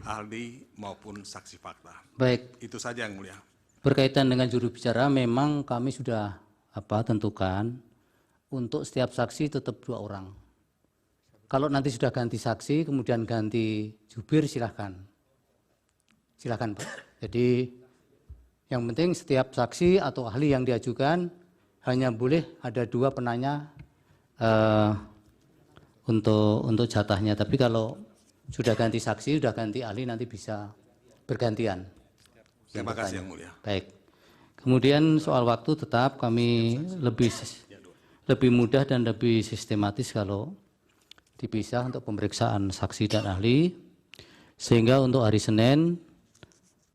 ahli maupun saksi fakta. Baik. Itu saja yang mulia. Berkaitan dengan juru bicara, memang kami sudah tentukan untuk setiap saksi tetap 2 orang. Kalau nanti sudah ganti saksi, kemudian ganti jubir, silahkan. Silahkan, Pak. Jadi yang penting setiap saksi atau ahli yang diajukan hanya boleh ada 2 penanya untuk jatahnya. Tapi kalau sudah ganti saksi, sudah ganti ahli, nanti bisa bergantian. Terima kasih yang mulia. Baik. Kemudian soal waktu tetap kami lebih mudah dan lebih sistematis kalau dipisah untuk pemeriksaan saksi dan ahli, sehingga untuk hari Senin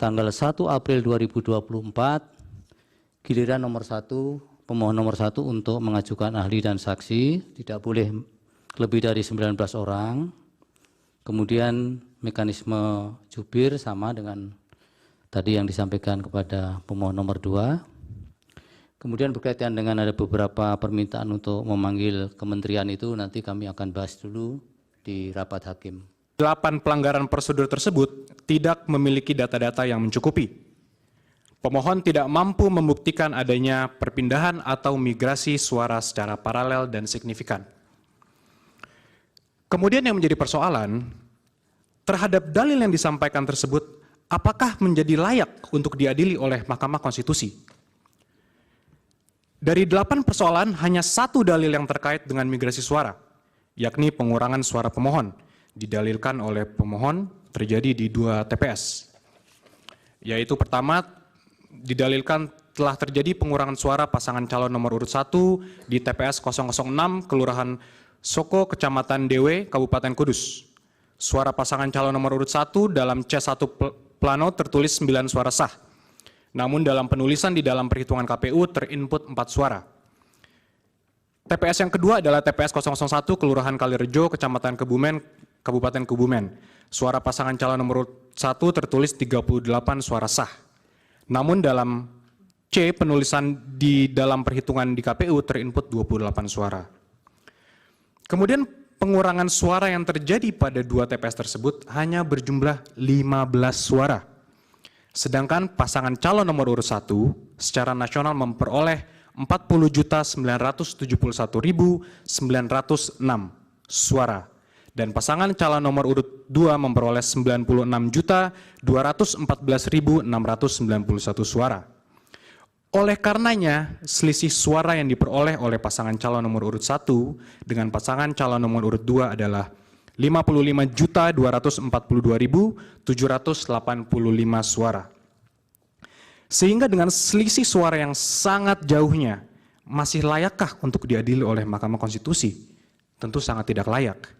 tanggal 1 April 2024 giliran pemohon nomor 1 untuk mengajukan ahli dan saksi tidak boleh lebih dari 19 orang. Kemudian mekanisme jubir sama dengan tadi yang disampaikan kepada pemohon nomor 2. Kemudian berkaitan dengan ada beberapa permintaan untuk memanggil kementerian itu nanti kami akan bahas dulu di rapat hakim. 8 pelanggaran prosedur tersebut tidak memiliki data-data yang mencukupi. Pemohon tidak mampu membuktikan adanya perpindahan atau migrasi suara secara paralel dan signifikan. Kemudian yang menjadi persoalan, terhadap dalil yang disampaikan tersebut, apakah menjadi layak untuk diadili oleh Mahkamah Konstitusi? Dari 8 persoalan, hanya 1 dalil yang terkait dengan migrasi suara, yakni pengurangan suara pemohon, didalilkan oleh pemohon terjadi di 2 TPS. Yaitu pertama, didalilkan telah terjadi pengurangan suara pasangan calon nomor urut 1 di TPS 006, Kelurahan Soko, Kecamatan Dewe, Kabupaten Kudus. Suara pasangan calon nomor urut 1 dalam C1 plano tertulis 9 suara sah. Namun dalam penulisan di dalam perhitungan KPU terinput 4 suara. TPS yang kedua adalah TPS 001 Kelurahan Kalirejo, Kecamatan Kebumen, Kabupaten Kebumen. Suara pasangan calon nomor urut 1 tertulis 38 suara sah. Namun dalam C penulisan di dalam perhitungan di KPU terinput 28 suara. Kemudian pengurangan suara yang terjadi pada 2 TPS tersebut hanya berjumlah 15 suara. Sedangkan pasangan calon nomor urut 1 secara nasional memperoleh 40.971.906 suara. Dan pasangan calon nomor urut 2 memperoleh 96.214.691 suara. Oleh karenanya, selisih suara yang diperoleh oleh pasangan calon nomor urut 1 dengan pasangan calon nomor urut 2 adalah 55.242.785 suara. Sehingga dengan selisih suara yang sangat jauhnya, masih layakkah untuk diadili oleh Mahkamah Konstitusi? Tentu sangat tidak layak.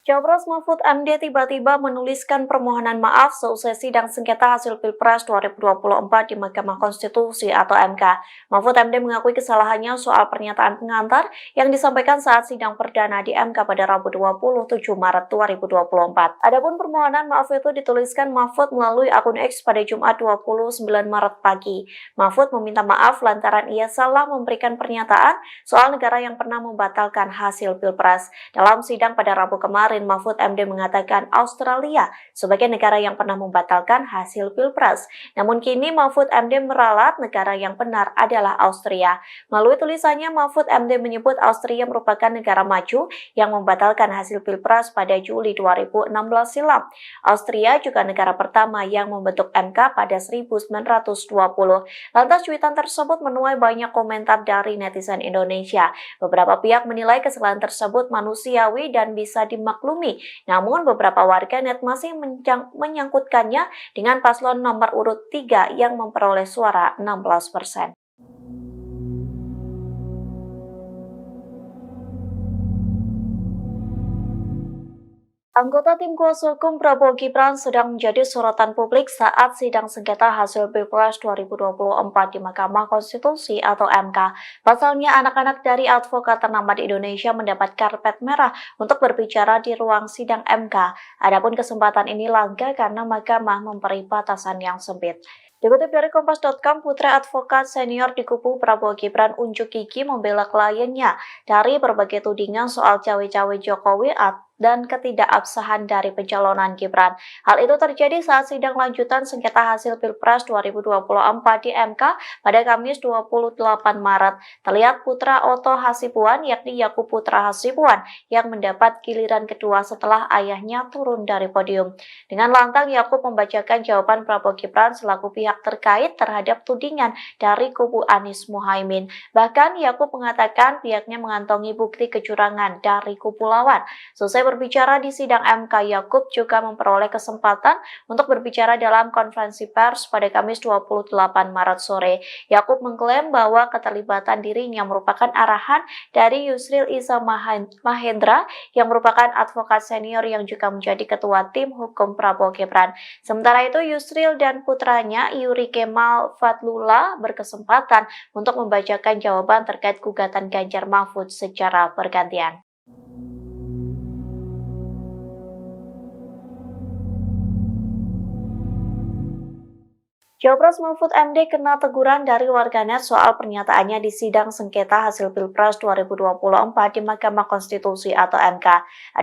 Cawapres Mahfud MD tiba-tiba menuliskan permohonan maaf seusai sidang sengketa hasil Pilpres 2024 di Mahkamah Konstitusi atau MK. Mahfud MD mengakui kesalahannya soal pernyataan pengantar yang disampaikan saat sidang perdana di MK pada Rabu 27 Maret 2024. Adapun permohonan maaf itu dituliskan Mahfud melalui akun X pada Jumat 29 Maret pagi. Mahfud meminta maaf lantaran ia salah memberikan pernyataan soal negara yang pernah membatalkan hasil Pilpres. Dalam sidang pada Rabu kemarin, Mahfud MD mengatakan Australia sebagai negara yang pernah membatalkan hasil Pilpres. Namun kini Mahfud MD meralat negara yang benar adalah Austria. Melalui tulisannya, Mahfud MD menyebut Austria merupakan negara maju yang membatalkan hasil Pilpres pada Juli 2016 silam. Austria juga negara pertama yang membentuk MK pada 1920. Lantas cuitan tersebut menuai banyak komentar dari netizen Indonesia. Beberapa pihak menilai kesalahan tersebut manusiawi dan bisa dimaklumi. Namun beberapa warganet masih menyangkutkannya dengan paslon nomor urut 3 yang memperoleh suara 16%. Anggota tim kuasa hukum Prabowo Gibran sedang menjadi sorotan publik saat sidang sengketa hasil Pilpres 2024 di Mahkamah Konstitusi atau MK. Pasalnya, anak-anak dari advokat ternama di Indonesia mendapat karpet merah untuk berbicara di ruang sidang MK. Adapun kesempatan ini langka karena mahkamah memberi batasan yang sempit. Dikutip dari Kompas.com, putra advokat senior di kubu Prabowo Gibran unjuk gigi membela kliennya dari berbagai tudingan soal cawe-cawe Jokowi dan ketidakabsahan dari pencalonan Gibran. Hal itu terjadi saat sidang lanjutan sengketa hasil Pilpres 2024 di MK pada Kamis 28 Maret. Terlihat putra Oto Hasibuan, yakni Yakub Putra Hasibuan, yang mendapat giliran kedua setelah ayahnya turun dari podium. Dengan lantang, Yakub membacakan jawaban Prabowo Gibran selaku pihak terkait terhadap tudingan dari kubu Anies Muhaimin. Bahkan Yakub mengatakan pihaknya mengantongi bukti kecurangan dari kubu lawan. Selesai berbicara di sidang MK, Yakub juga memperoleh kesempatan untuk berbicara dalam konferensi pers pada Kamis 28 Maret sore. Yakub mengklaim bahwa keterlibatan dirinya merupakan arahan dari Yusril Iza Mahendra yang merupakan advokat senior yang juga menjadi ketua tim hukum Prabowo Gibran. Sementara itu, Yusril dan putranya Yuri Kemal Fadlullah berkesempatan untuk membacakan jawaban terkait gugatan Ganjar Mahfud secara bergantian. Cawapres Mahfud MD kena teguran dari warganet soal pernyataannya di sidang sengketa hasil Pilpres 2024 di Mahkamah Konstitusi atau MK.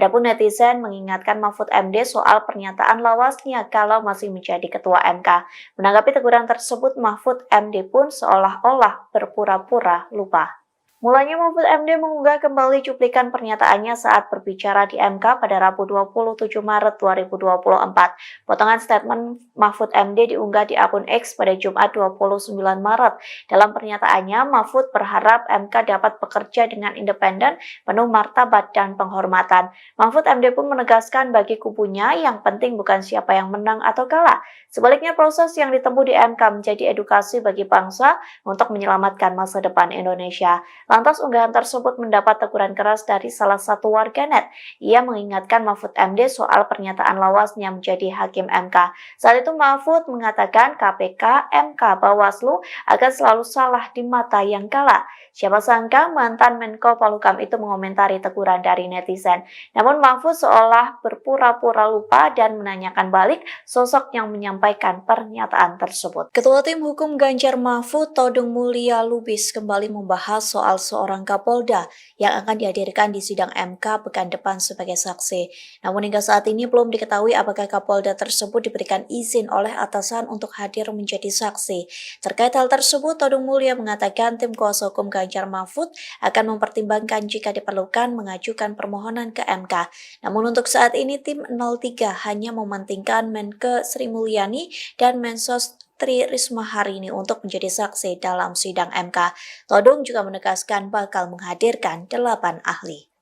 Adapun netizen mengingatkan Mahfud MD soal pernyataan lawasnya kalau masih menjadi ketua MK. Menanggapi teguran tersebut, Mahfud MD pun seolah-olah berpura-pura lupa. Mulanya Mahfud MD mengunggah kembali cuplikan pernyataannya saat berbicara di MK pada Rabu 27 Maret 2024. Potongan statement Mahfud MD diunggah di akun X pada Jumat 29 Maret. Dalam pernyataannya, Mahfud berharap MK dapat bekerja dengan independen, penuh martabat dan penghormatan. Mahfud MD pun menegaskan bagi kubunya yang penting bukan siapa yang menang atau kalah. Sebaliknya, proses yang ditempuh di MK menjadi edukasi bagi bangsa untuk menyelamatkan masa depan Indonesia. Lantas unggahan tersebut mendapat teguran keras dari salah satu warganet. Ia mengingatkan Mahfud MD soal pernyataan lawasnya menjadi hakim MK. Saat itu Mahfud mengatakan KPK, MK, Bawaslu akan selalu salah di mata yang kalah. Siapa sangka mantan Menko Polhukam itu mengomentari teguran dari netizen. Namun Mahfud seolah berpura-pura lupa dan menanyakan balik sosok yang menyampaikan pernyataan tersebut. Ketua Tim Hukum Ganjar Mahfud, Todung Mulya Lubis, kembali membahas soal seorang Kapolda yang akan dihadirkan di sidang MK pekan depan sebagai saksi. Namun hingga saat ini belum diketahui apakah Kapolda tersebut diberikan izin oleh atasan untuk hadir menjadi saksi. Terkait hal tersebut, Todung Mulya mengatakan tim kuasa hukum Ganjar Mahfud akan mempertimbangkan jika diperlukan mengajukan permohonan ke MK. Namun untuk saat ini tim 03 hanya mementingkan Menkeu Sri Mulyani dan Mensos Tri Risma hari ini untuk menjadi saksi dalam sidang MK. Todung juga menegaskan bakal menghadirkan 8 ahli.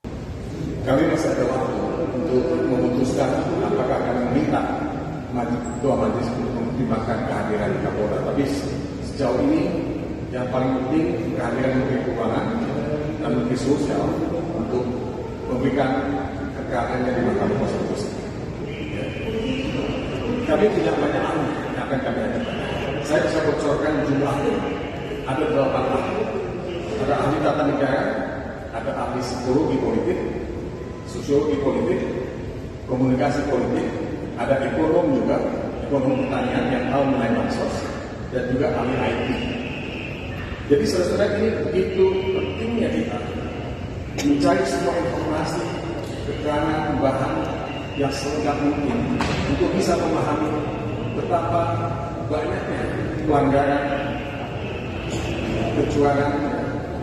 Kami masih ada waktu untuk memutuskan apakah akan meminta Ketua Majelis untuk mempertimbangkan kehadiran Kapolda. Tapi sejauh ini yang paling penting kehadiran Menteri Keuangan dan Menteri Sosial untuk memberikan keterangannya di Mahkamah Konstitusi. Kami tidak banyak ahli yang akan kami hadirkan. Saya bisa bocorkan jumlahnya. Ada 8 ahli. Ada ahli tata negara, ada ahli psikologi politik, sosiologi politik, komunikasi politik, ada ekonom juga, ekonom pertanian yang tahu mengenai bansos, dan juga ahli IT. Jadi saudara ini begitu pentingnya kita mencari semua informasi, keterangan, bahan yang selengkap mungkin untuk bisa memahami betapa banyaknya pelanggaran, kecurangan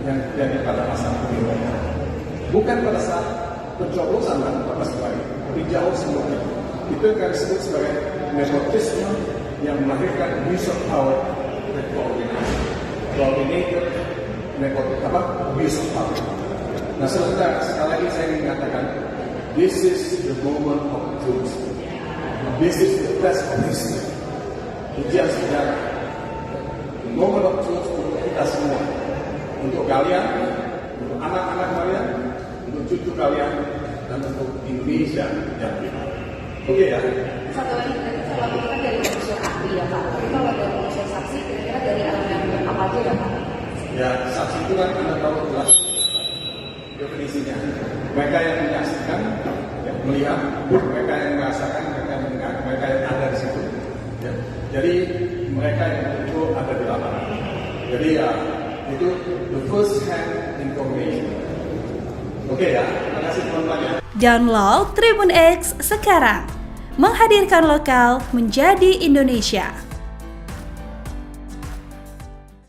yang terjadi pada masa pemilu. Bukan pada saat pencoblosan Bapak Sekali, tapi jauh sebelumnya. Itu yang kami sebut sebagai nepotisme yang melahirkan abuse of power dan coordinated abuse of power. Nah, sebentar, sekali lagi saya ingin mengatakan, this is the moment of truth. This is the test of history. Ujian sejarah. The moment of truth untuk kita semua. Untuk kalian, untuk anak-anak kalian, untuk cucu kalian, dan untuk Indonesia yang kita. Oke ya? Satu lagi, kalau kita dari unsur ahli ya Pak, tapi kalau dari unsur saksi, kira-kira dari elemen apa aja ya Pak? Ya, saksi itu kan Anda tahu jelas definisinya. Mereka yang menyaksikan, yang melihat, mereka yang merasakan, mereka yang mendengar, mereka yang ada di situ. Ya. Jadi mereka yang betul ada di lapangan. Jadi ya, itu the first hand information. Oke ya, terima kasih teman-teman ya. Download Tribun X sekarang, menghadirkan lokal menjadi Indonesia.